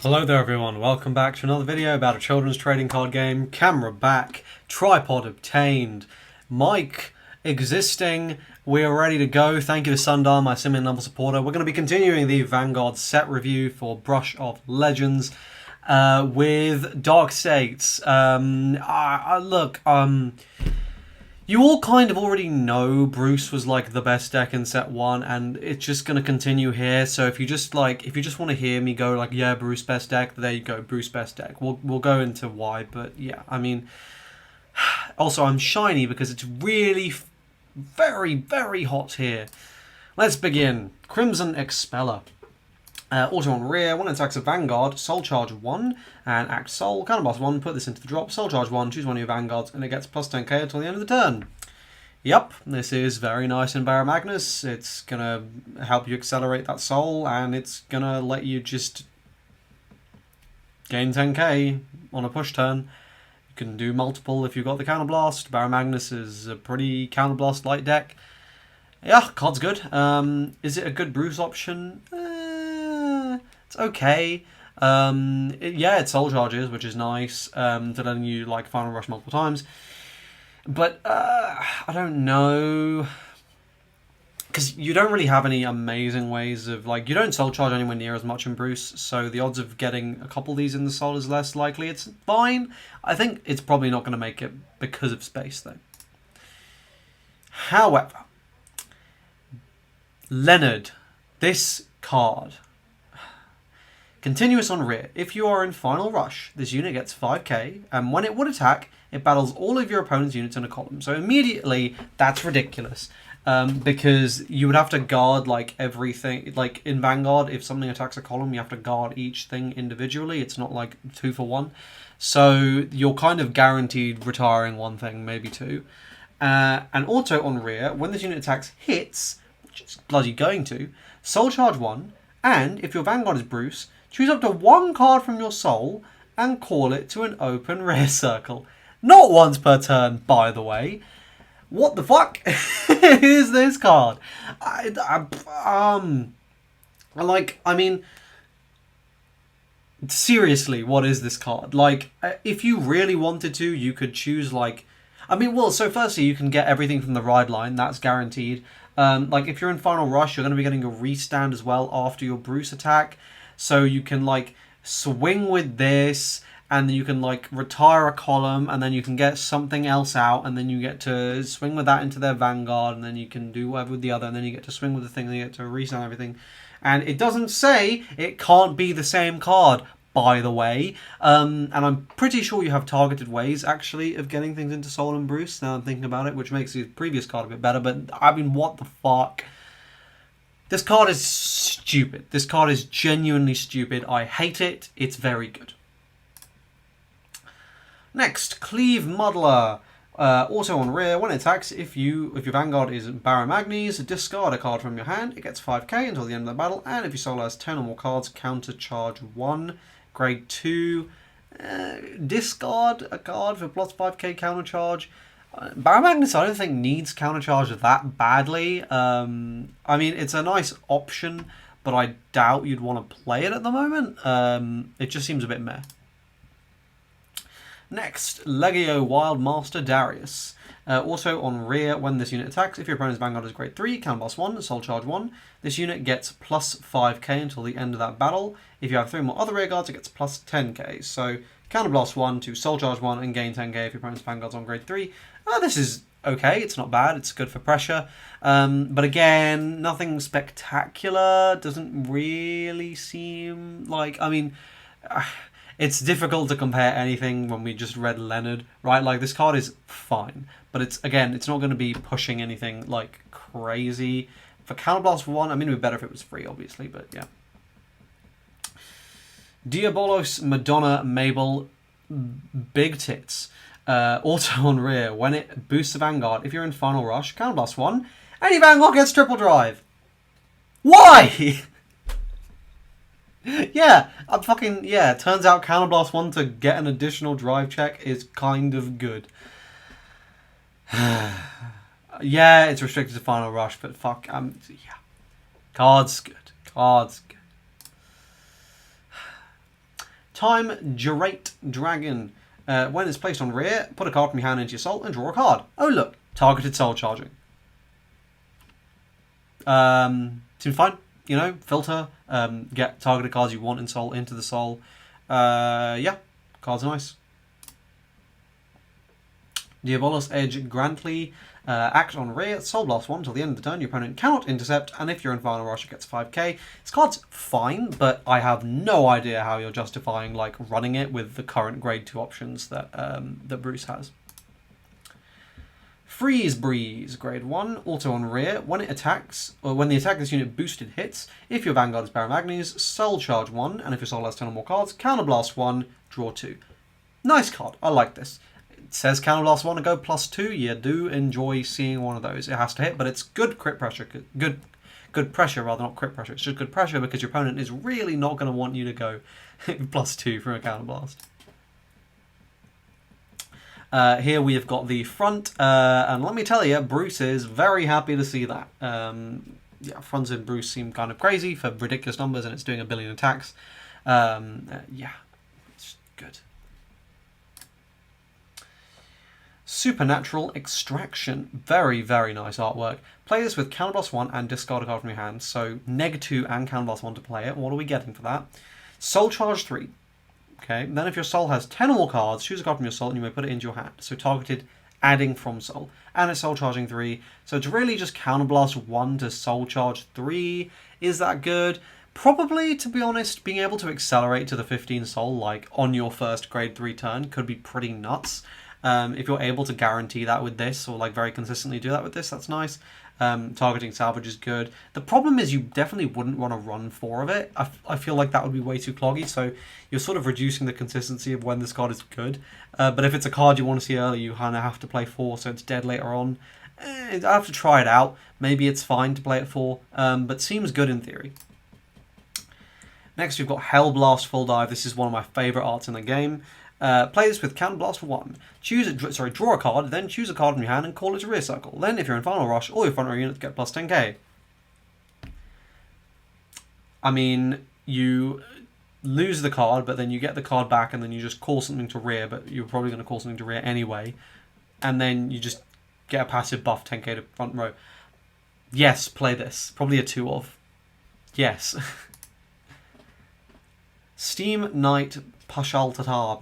Hello there everyone, welcome back to another video about a children's trading card game. Camera back, tripod obtained, mic existing, we're ready to go. Thank you to Sundar, my Simian level supporter. We're going to be continuing the Vanguard set review for Brush of Legends with Dark States. You all kind of already know Bruce was like the best deck in set 1, and it's just going to continue here. So if you just want to hear me go like, yeah, Bruce best deck, there you go, Bruce best deck. We'll go into why, but yeah, I mean, also I'm shiny because it's really very, very hot here. Let's begin. Crimson Expeller. Auto on rear, 1 attacks a Vanguard, Soul Charge 1, and Act Soul, Counterblast 1, put this into the drop, Soul Charge 1, choose one of your Vanguards, and it gets plus 10k until the end of the turn. Yep, this is very nice in Barra Magnus. It's going to help you accelerate that Soul, and it's going to let you just gain 10k on a push turn. You can do multiple if you've got the Counterblast. Barra Magnus is a pretty Counterblast light deck. Yeah, card's good. Is it a good Bruce option? It's okay. Yeah, it soul charges, which is nice, to letting you like final rush multiple times. But I don't know, because you don't really have any amazing ways of you don't soul charge anywhere near as much in Bruce, so the odds of getting a couple of these in the soul is less likely. It's fine. I think it's probably not going to make it because of space though. However, Lenard, this card. Continuous on rear. If you are in final rush, this unit gets 5k, and when it would attack, it battles all of your opponent's units in a column. So immediately, that's ridiculous. Because you would have to guard everything. Like in Vanguard, if something attacks a column, you have to guard each thing individually. It's not like 2 for 1. So you're kind of guaranteed retiring one thing, maybe 2. And auto on rear, when this unit attacks hits, which it's bloody going to, Soul Charge 1, and if your Vanguard is Bruce, choose up to 1 card from your soul and call it to an open rare circle. Not once per turn, by the way. What the fuck is this card? Seriously, what is this card? If you really wanted to, you could choose so firstly, you can get everything from the ride line. That's guaranteed. If you're in final rush, you're going to be getting a restand as well after your Bruce attack. So you can swing with this, and then you can retire a column, and then you can get something else out, and then you get to swing with that into their Vanguard, and then you can do whatever with the other, and then you get to swing with the thing, and you get to restand everything. And it doesn't say it can't be the same card, by the way. And I'm pretty sure you have targeted ways, actually, of getting things into Soul and Bruce, now I'm thinking about it, which makes the previous card a bit better, but I mean, what the fuck? This card is stupid. This card is genuinely stupid. I hate it. It's very good. Next, Cleave Muddler. Also on rear, when it attacks, if your Vanguard is Barra Magnes, discard a card from your hand. It gets 5k until the end of the battle, and if your soul has 10 or more cards, counter charge 1. Grade 2. Discard a card for plus 5k counter charge. Barra Magnus, I don't think needs counter charge that badly. I mean, it's a nice option, but I doubt you'd want to play it at the moment. It just seems a bit meh. Next, Legio Wildmaster Darius. Also on rear, when this unit attacks, if your opponent's Vanguard is grade 3, Counterblast 1, Soul Charge 1, this unit gets plus 5k until the end of that battle. If you have 3 more other rear guards, it gets plus 10k. So Counterblast 1 to Soul Charge 1 and gain 10k if your opponent's Vanguard's on grade 3. This is okay, it's not bad, it's good for pressure. But again, nothing spectacular, doesn't really seem like, it's difficult to compare anything when we just read Lenard, right? This card is fine, but it's not going to be pushing anything crazy. For Counterblast 1, it would be better if it was free, obviously, but yeah. Diabolos Madonna Mabel, big tits. Also on rear, when it boosts the Vanguard, if you're in final rush, Counterblast 1, any Vanguard gets triple drive. Why? Yeah, turns out Counterblast 1 to get an additional drive check is kind of good. Yeah, it's restricted to final rush, but fuck, yeah. Card's good. Time Jarate Dragon. When it's placed on rear, put a card from your hand into your soul and draw a card. Oh look, targeted soul charging. Seems fine. You know, filter, get targeted cards you want in soul into the soul. Yeah, cards are nice. Diabolos Edge Grantice. Act on rear, Soul Blast 1 till the end of the turn. Your opponent cannot intercept, and if you're in final rush, it gets 5k. This card's fine, but I have no idea how you're justifying like running it with the current grade 2 options that that Bruce has. Freeze Breeze, grade 1, also on rear. When it attacks, or when the attack of this unit boosted hits, if your Vanguard is Paramagnes, Soul Charge 1, and if your Soul has 10 or more cards, Counterblast 1, draw 2. Nice card, I like this. It says Counterblast 1 and go +2. You do enjoy seeing one of those. It has to hit, but it's good crit pressure. Good pressure, rather, not crit pressure. It's just good pressure because your opponent is really not going to want you to go +2 from a Counterblast. Here we have got the front, and let me tell you, Bruce is very happy to see that. Yeah, fronts in Bruce seem kind of crazy for ridiculous numbers, and it's doing 1 billion attacks. Yeah, it's good. Supernatural Extraction. Very, very nice artwork. Play this with Counterblast 1 and discard a card from your hand. So, -2 and Counterblast 1 to play it. What are we getting for that? Soul Charge 3. Okay, then if your soul has 10 or more cards, choose a card from your soul and you may put it into your hand. So targeted, adding from soul. And it's soul charging 3. So it's really just Counterblast 1 to soul charge 3. Is that good? Probably, to be honest, being able to accelerate to the 15 soul, like on your first grade 3 turn, could be pretty nuts. If you're able to guarantee that with this, or like very consistently do that with this, that's nice. Targeting salvage is good. The problem is you definitely wouldn't want to run 4 of it. I feel like that would be way too cloggy, so you're sort of reducing the consistency of when this card is good. But if it's a card you want to see early, you kind of have to play 4, so it's dead later on. I have to try it out. Maybe it's fine to play at 4, but seems good in theory. Next we've got Hellblast Full Dive. This is one of my favourite arts in the game. Play this with Counterblast 1. Draw a card, then choose a card from your hand and call it a rear circle. Then, if you're in final rush, all your front row units get plus 10k. I mean, you lose the card, but then you get the card back, and then you just call something to rear, but you're probably going to call something to rear anyway. And then you just get a passive buff 10k to front row. Yes, play this. Probably a 2 of. Yes. Steam Knight Pashal Tatar.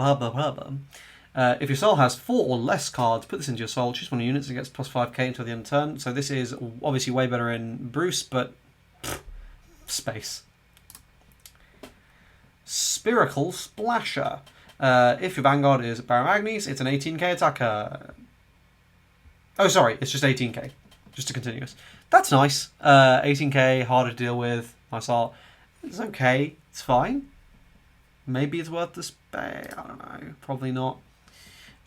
If your soul has 4 or less cards, put this into your soul, choose one of your units, and gets plus 5k until the end of the turn. So this is obviously way better in Bruce, but space. Spiracle Splasher. If your Vanguard is Paramagnes, it's an 18k attacker. Oh, sorry, it's just 18k. Just a continuous. That's nice. 18k, harder to deal with. Nice art. It's okay. It's fine. Maybe it's worth the spare. I don't know. Probably not.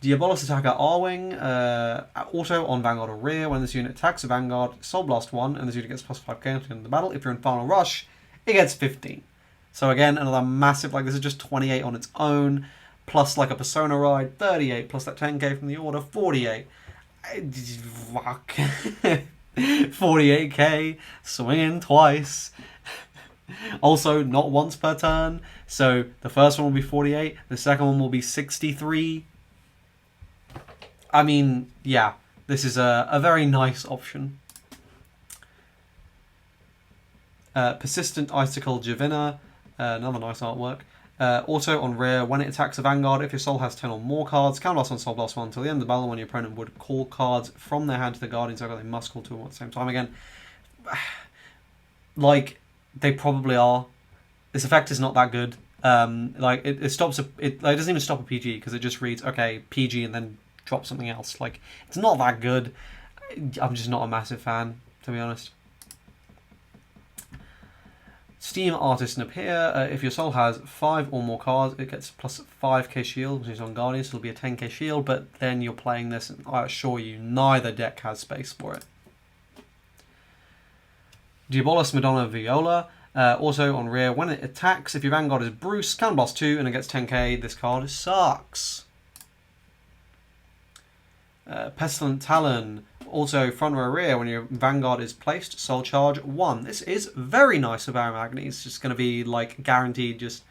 Diabolos Attacker R-Wing. Auto on Vanguard or rear. When this unit attacks a Vanguard, Soul Blast 1, and this unit gets plus 5k until the end of the battle. If you're in final rush, it gets 15. So again, another massive, like this is just 28 on its own, plus like a Persona ride, 38, plus that 10k from the order, 48. Fuck. 48k, swinging twice. Also, not once per turn. So the first one will be 48, the second one will be 63. I mean, yeah, this is a very nice option. Persistent Icicle Javina, another nice artwork. Also on rear, when it attacks a Vanguard, if your soul has 10 or more cards, Counterblast on Soul Blast 1 until the end of the battle. When your opponent would call cards from their hand to the Guardian Circle, they must call 2 at the same time again. Like, they probably are. This effect is not that good. Like it stops it doesn't even stop a PG because it just reads okay PG and then drops something else. Like it's not that good. I'm just not a massive fan, to be honest. Steam Artisan appear. If your soul has 5 or more cards, it gets plus 5k shield, which is on Guardian, so it'll be a 10k shield. But then you're playing this, and I assure you, neither deck has space for it. Diabolos Madonna Viola. Also on rear, when it attacks, if your Vanguard is Bruce, Counterblast 2, and it gets 10k, this card sucks. Pestilent Talon. Also front row rear, when your Vanguard is placed, Soul Charge 1. This is very nice of Paramagnes. It's just going to be like guaranteed just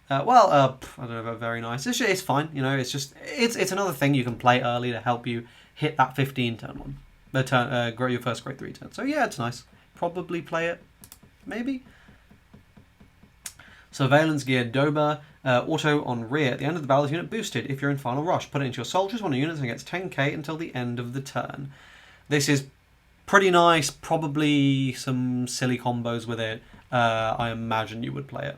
I don't know about very nice. It's fine, you know. It's another thing you can play early to help you hit that 15 turn one, your first grade 3 turn. So yeah, it's nice. Probably play it, maybe. Surveillance Gear Doba, auto on rear. At the end of the battle, this unit boosted. If you're in final rush, put it into your soldiers, one of your units, and it gets 10k until the end of the turn. This is pretty nice. Probably some silly combos with it. I imagine you would play it.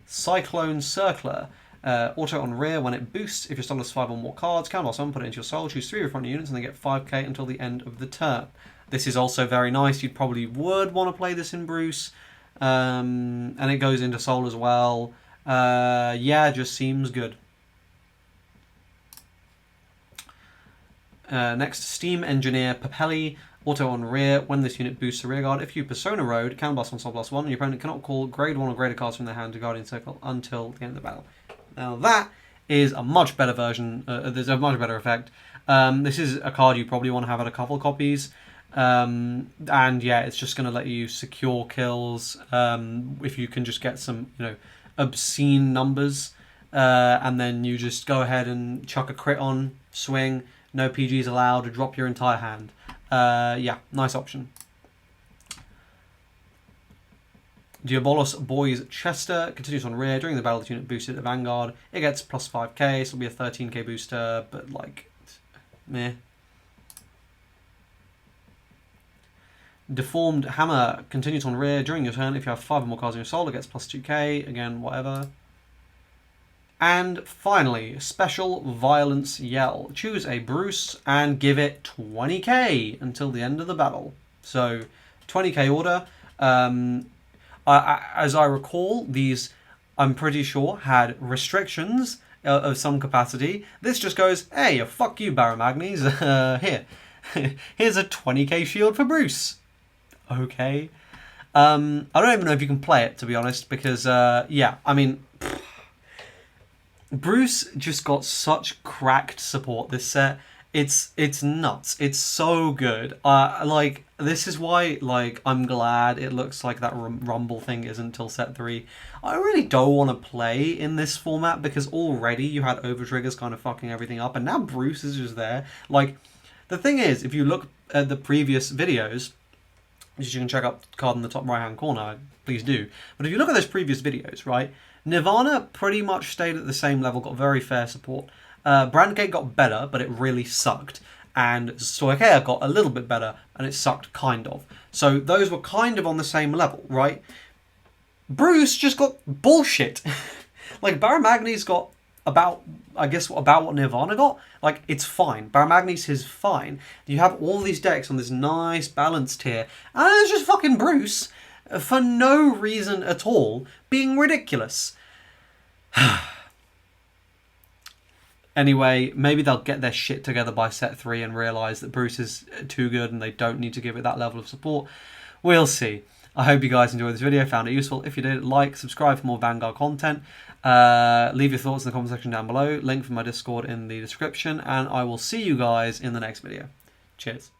Cyclone Circler. Auto on rear. When it boosts, if your soldier has 5 or more cards, counterblast someone, put it into your soul, choose 3 of your front units, and they get 5k until the end of the turn. This is also very nice. You probably would want to play this in Bruce. And it goes into soul as well. Yeah, just seems good. Next, Steam Engineer Papelli. Auto on rear. When this unit boosts the rear guard, if you Persona Road, counterblast on Soul +1, and your opponent cannot call grade 1 or greater cards from their hand to Guardian Circle until the end of the battle. Now that is a much better version. There's a much better effect. This is a card you probably want to have at a couple of copies. And yeah, it's just going to let you secure kills if you can just get some, you know, obscene numbers. And then you just go ahead and chuck a crit on, swing, no PGs allowed, drop your entire hand. Yeah, nice option. Diabolos Boys Chester continues on rear. During the battle, this unit boosted at Vanguard. It gets plus 5k, so it'll be a 13k booster, but like, meh. Deformed Hammer continues on rear. During your turn, if you have 5 or more cards in your soul, it gets plus 2k. Again, whatever. And finally, Special Violence Yell. Choose a Bruce and give it 20k until the end of the battle. So, 20k order. As I recall, these, I'm pretty sure, had restrictions of some capacity. This just goes, hey, fuck you, Baramagnes. Here. Here's a 20k shield for Bruce. Okay. I don't even know if you can play it, to be honest, because, yeah, I mean, Bruce just got such cracked support this set. It's nuts. It's so good. Like, this is why, like, I'm glad it looks like that Rumble thing isn't until set 3. I really don't want to play in this format because already you had overtriggers kind of fucking everything up, and now Bruce is just there. Like, the thing is, if you look at the previous videos, which you can check out the card in the top right hand corner, please do. But if you look at those previous videos, right, Nirvana pretty much stayed at the same level, got very fair support. Brandgate got better, but it really sucked. And Stoichea got a little bit better, and it sucked kind of. So those were kind of on the same level, right? Bruce just got bullshit. Like, Baramagnes got about what Nirvana got. Like, it's fine. Baramagnes is fine. You have all these decks on this nice balanced tier, and it's just fucking Bruce, for no reason at all, being ridiculous. Anyway, maybe they'll get their shit together by set 3 and realise that Bruce is too good and they don't need to give it that level of support. We'll see. I hope you guys enjoyed this video, found it useful. If you did, like, subscribe for more Vanguard content. Leave your thoughts in the comment section down below. Link for my Discord in the description. And I will see you guys in the next video. Cheers.